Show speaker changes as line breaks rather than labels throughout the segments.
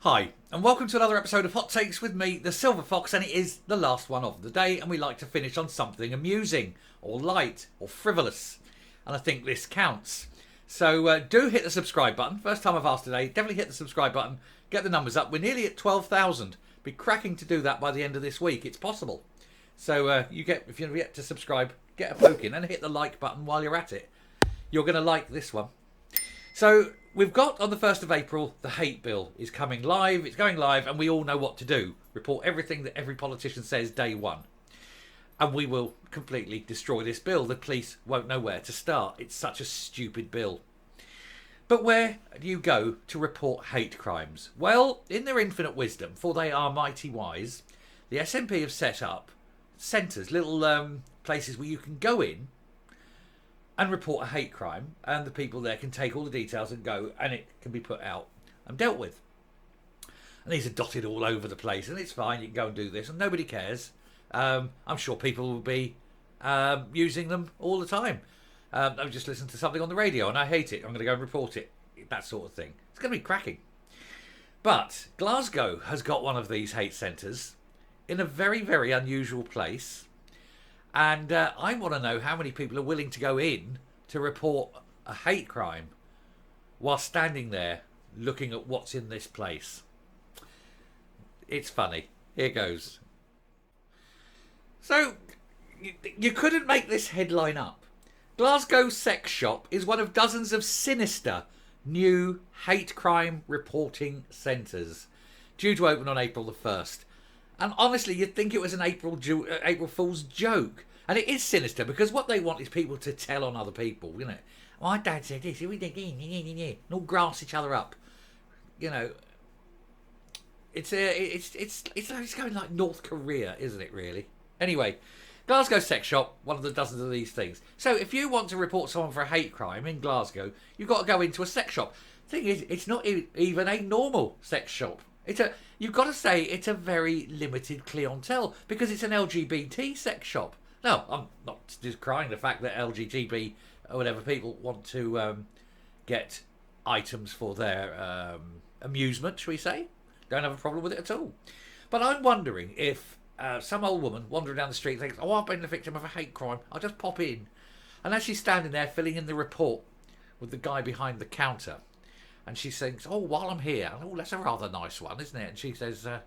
Hi, and welcome to another episode of Hot Takes with me, the Silver Fox, and it is the last one of the day, and we like to finish on something amusing, or light, or frivolous, and I think this counts. So do hit the subscribe button. First time I've asked today, definitely hit the subscribe button, get the numbers up. We're nearly at 12,000. Be cracking to do that by the end of this week. It's possible. So if you're yet to subscribe, get a poke in and hit the like button while you're at it. You're going to like this one. So we've got on the 1st of April, the hate bill is coming live. It's going live and we all know what to do. Report everything that every politician says day one. And we will completely destroy this bill. The police won't know where to start. It's such a stupid bill. But where do you go to report hate crimes? Well, in their infinite wisdom, for they are mighty wise, the SNP have set up centres, little places where you can go in and report a hate crime, and the people there can take all the details and go, and it can be put out and dealt with. And these are dotted all over the place, and it's fine, you can go and do this, and nobody cares. I'm sure people will be using them all the time. I've just listened to something on the radio, and I hate it. I'm going to go and report it. That sort of thing. It's going to be cracking. But Glasgow has got one of these hate centres in a very, very unusual place. And I want to know how many people are willing to go in to report a hate crime while standing there looking at what's in this place. It's funny. Here goes. So, you couldn't make this headline up. Glasgow Sex Shop is one of dozens of sinister new hate crime reporting centres due to open on April the 1st. And honestly, you'd think it was an April Fool's joke. And it is sinister because what they want is people to tell on other people, you know. My dad said this, and all grass each other up. You know, it's going like North Korea, isn't it, really? Anyway, Glasgow Sex Shop, one of the dozens of these things. So if you want to report someone for a hate crime in Glasgow, you've got to go into a sex shop. Thing is, it's not even a normal sex shop. You've got to say it's a very limited clientele because it's an LGBT sex shop. No, I'm not decrying the fact that LGBT or whatever people want to get items for their amusement, shall we say. Don't have a problem with it at all. But I'm wondering if some old woman wandering down the street thinks, oh, I've been the victim of a hate crime, I'll just pop in. And as she's standing there filling in the report with the guy behind the counter, and she thinks, oh, while I'm here, oh, that's a rather nice one, isn't it? And she says, I'd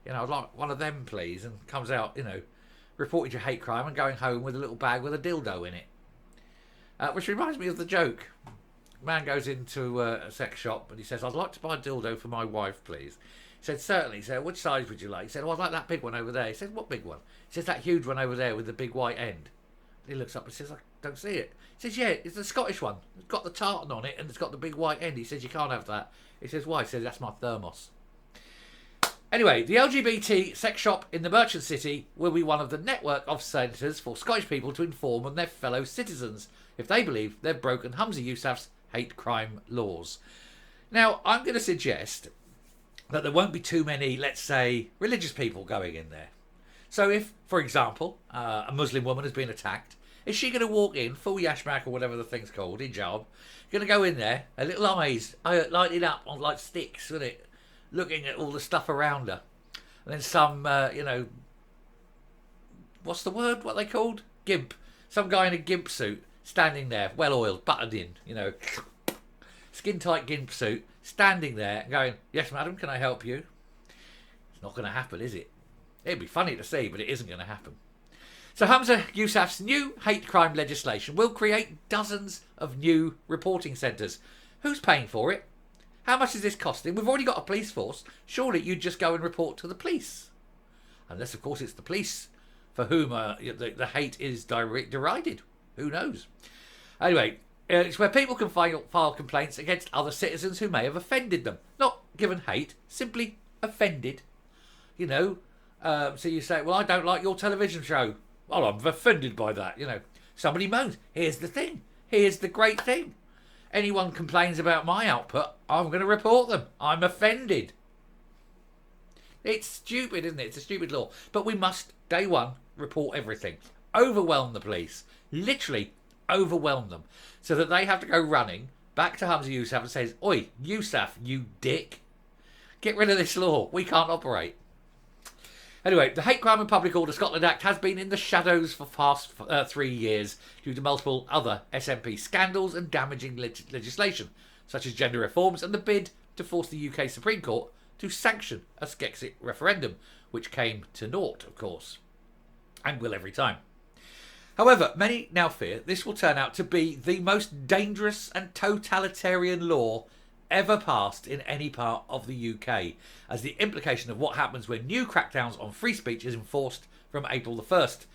like one of them, please. And comes out, reported your hate crime and going home with a little bag with a dildo in it. Which reminds me of the joke. Man goes into a sex shop and he says, I'd like to buy a dildo for my wife, please. He said, certainly. He said, which size would you like? He said, oh, I'd like that big one over there. He said, what big one? He says, that huge one over there with the big white end. He looks up and says, I don't see it. He says, yeah, it's the Scottish one. It's got the tartan on it and it's got the big white end. He says, you can't have that. He says, why? He says, that's my thermos. Anyway, the LGBT Sex Shop in the Merchant City will be one of the network of centres for Scottish people to inform on their fellow citizens if they believe they've broken Humza Yousaf's hate crime laws. Now, I'm going to suggest that there won't be too many, let's say, religious people going in there. So if, for example, a Muslim woman has been attacked, is she going to walk in, full yashmak or whatever the thing's called, hijab, going to go in there, her little eyes lighted up on like sticks, isn't it? Looking at all the stuff around her. And then some, what's the word? What are they called? Gimp. Some guy in a gimp suit standing there, well oiled, buttoned in, skin tight gimp suit, standing there going, yes, madam, can I help you? It's not going to happen, is it? It'd be funny to see, but it isn't going to happen. So Humza Yousaf's new hate crime legislation will create dozens of new reporting centres. Who's paying for it? How much is this costing? We've already got a police force. Surely you'd just go and report to the police. Unless, of course, it's the police for whom the hate is derided. Who knows? Anyway, it's where people can file complaints against other citizens who may have offended them. Not given hate, simply offended. So you say, well, I don't like your television show. Well, I'm offended by that. Somebody moans. Here's the thing. Here's the great thing. Anyone complains about my output, I'm going to report them. I'm offended. It's stupid, isn't it? It's a stupid law. But we must, day one, report everything. Overwhelm the police. Literally overwhelm them. So that they have to go running back to Humza Yousaf and says, oi, Yousaf, you dick. Get rid of this law. We can't operate. Anyway, the Hate Crime and Public Order Scotland Act has been in the shadows for past 3 years due to multiple other SNP scandals and damaging legislation, such as gender reforms and the bid to force the UK Supreme Court to sanction a Skexit referendum, which came to naught, of course, and will every time. However, many now fear this will turn out to be the most dangerous and totalitarian law ever passed in any part of the UK, as the implication of what happens when new crackdowns on free speech is enforced from April the 1st.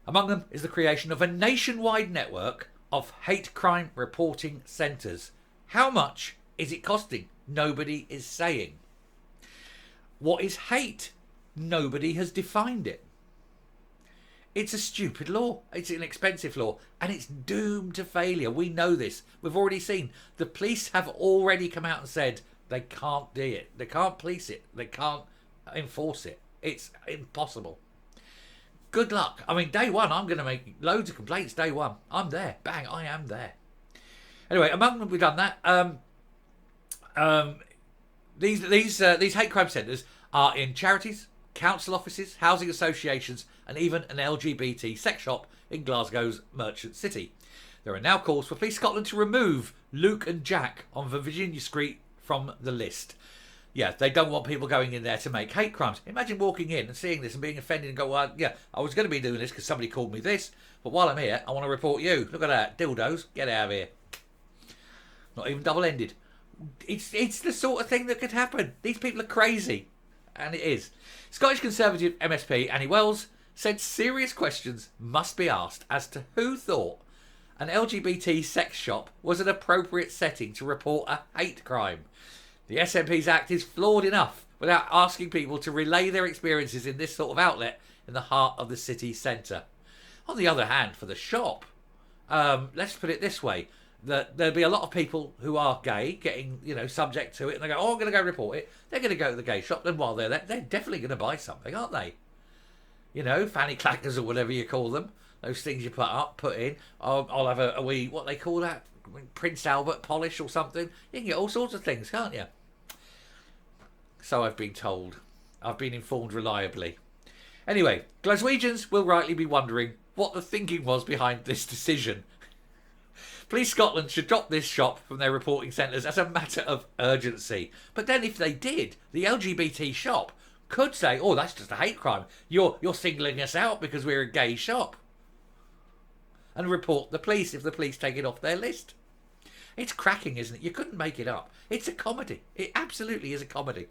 Among them is the creation of a nationwide network of hate crime reporting centres. How much is it costing? Nobody is saying. What is hate? Nobody has defined it. It's a stupid law. It's an expensive law. And it's doomed to failure. We know this. We've already seen. The police have already come out and said they can't do it. They can't police it. They can't enforce it. It's impossible. Good luck. I mean, day one, I'm going to make loads of complaints. Day one. I'm there. Bang, I am there. Anyway, among them, we've done that. These hate crime centres are in charities, council offices, housing associations, and even an LGBT sex shop in Glasgow's Merchant City. There are now calls for Police Scotland to remove Luke and Jack on Virginia Street from the list. Yeah, they don't want people going in there to make hate crimes. Imagine walking in and seeing this and being offended and go, well, yeah, I was going to be doing this because somebody called me this, but while I'm here, I want to report you. Look at that, dildos, get out of here. Not even double-ended. It's the sort of thing that could happen. These people are crazy. And it is. Scottish Conservative MSP Annie Wells said serious questions must be asked as to who thought an LGBT sex shop was an appropriate setting to report a hate crime. The SNP's act is flawed enough without asking people to relay their experiences in this sort of outlet in the heart of the city centre. On the other hand, for the shop, let's put it this way, that there'll be a lot of people who are gay getting, subject to it, and they go, oh, I'm going to go report it. They're going to go to the gay shop, and while they're there, they're definitely going to buy something, aren't they? Fanny clackers or whatever you call them. Those things you put in. I'll have a wee, what they call that? Prince Albert polish or something. You can get all sorts of things, can't you? So I've been told. I've been informed reliably. Anyway, Glaswegians will rightly be wondering what the thinking was behind this decision. Police Scotland should drop this shop from their reporting centres as a matter of urgency. But then if they did, the LGBT shop could say, oh, that's just a hate crime. You're singling us out because we're a gay shop. And report the police if the police take it off their list. It's cracking, isn't it? You couldn't make it up. It's a comedy. It absolutely is a comedy.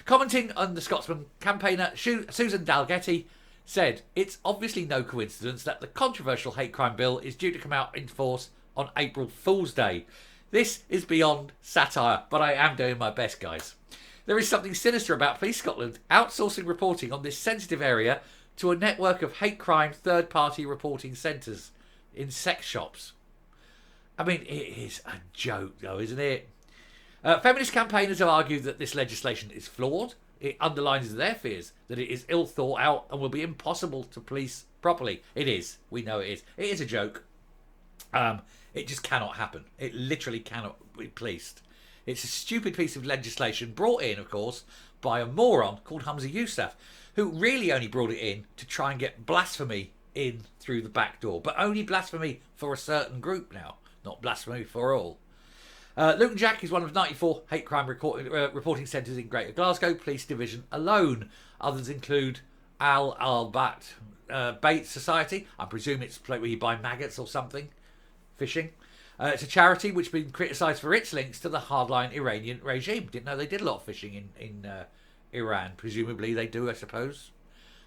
Commenting on the Scotsman campaigner, Susan Dalgetty said, it's obviously no coincidence that the controversial hate crime bill is due to come out in force on April Fool's Day. This is beyond satire, but I am doing my best, guys. There is something sinister about Police Scotland outsourcing reporting on this sensitive area to a network of hate crime third-party reporting centres in sex shops. I mean, it is a joke, though, isn't it? Feminist campaigners have argued that this legislation is flawed. It underlines their fears that it is ill thought out and will be impossible to police properly. It is. We know it is. It is a joke. It just cannot happen. It literally cannot be policed. It's a stupid piece of legislation brought in, of course, by a moron called Humza Yousaf, who really only brought it in to try and get blasphemy in through the back door, but only blasphemy for a certain group now, not blasphemy for all. Luke and Jack is one of 94 hate crime reporting centres in Greater Glasgow Police Division alone. Others include Al Albat Bait Society. I presume it's where you buy maggots or something. Fishing. It's a charity which has been criticised for its links to the hardline Iranian regime. Didn't know they did a lot of fishing in Iran. Presumably they do, I suppose.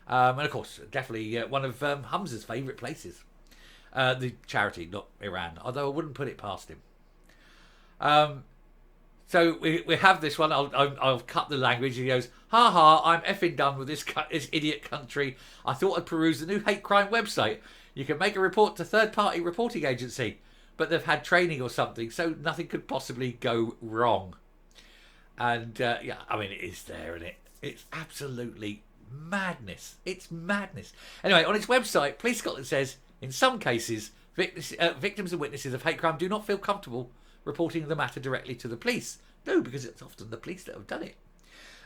And of course, definitely one of Humza's favourite places. The charity, not Iran. Although I wouldn't put it past him. So we have this one. I'll cut the language. He goes, ha ha, I'm effing done with this idiot country. I thought I'd peruse the new hate crime website. You can make a report to third-party reporting agency, but they've had training or something, so nothing could possibly go wrong. And yeah, I mean, it is there, isn't it? It's absolutely madness. It's madness. Anyway, on its website, Police Scotland says, in some cases, victims and witnesses of hate crime do not feel comfortable reporting the matter directly to the police. No, because it's often the police that have done it.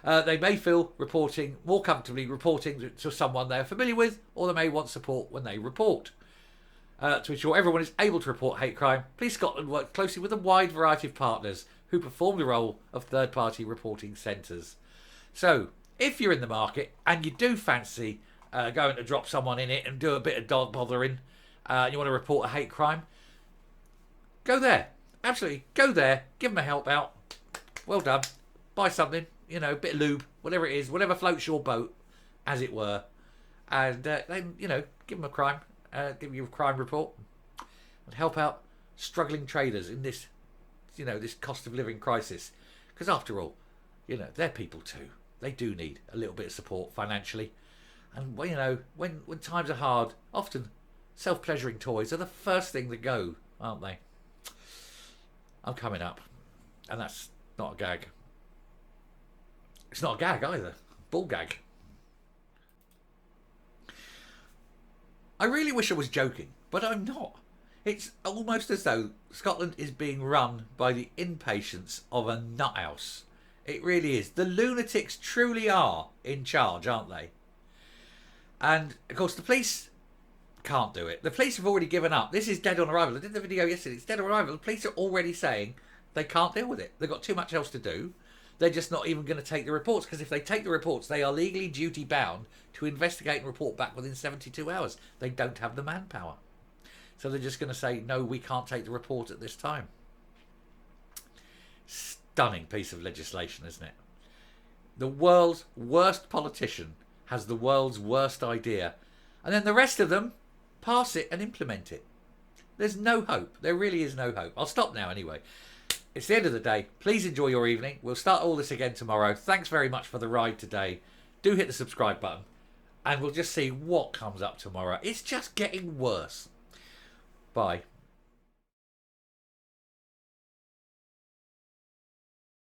They may feel reporting more comfortably reporting to someone they're familiar with, or they may want support when they report. To ensure everyone is able to report hate crime, Police Scotland works closely with a wide variety of partners who perform the role of third-party reporting centres. So, if you're in the market and you do fancy going to drop someone in it and do a bit of dog bothering, and you want to report a hate crime, go there. Absolutely, go there. Give them a help out. Well done. Buy something, a bit of lube, whatever it is, whatever floats your boat, as it were, and then give them a crime. Give you a crime report and help out struggling traders in this, this cost of living crisis. Because after all, they're people too. They do need a little bit of support financially. And when times are hard, often self-pleasuring toys are the first thing that go, aren't they? I'm coming up, and that's not a gag. It's not a gag either. Bull gag. I really wish I was joking, but I'm not. It's almost as though Scotland is being run by the impatience of a nuthouse. It really is. The lunatics truly are in charge, aren't they? And, of course, the police can't do it. The police have already given up. This is dead on arrival. I did the video yesterday. It's dead on arrival. The police are already saying they can't deal with it. They've got too much else to do. They're just not even going to take the reports, because if they take the reports, they are legally duty bound to investigate and report back within 72 hours. They don't have the manpower. So they're just going to say, no, we can't take the report at this time. Stunning piece of legislation, isn't it? The world's worst politician has the world's worst idea, and then the rest of them pass it and implement it. There's no hope. There really is no hope. I'll stop now anyway. It's the end of the day. Please enjoy your evening. We'll start all this again tomorrow. Thanks very much for the ride today. Do hit the subscribe button, and we'll just see what comes up tomorrow. It's just getting worse. Bye.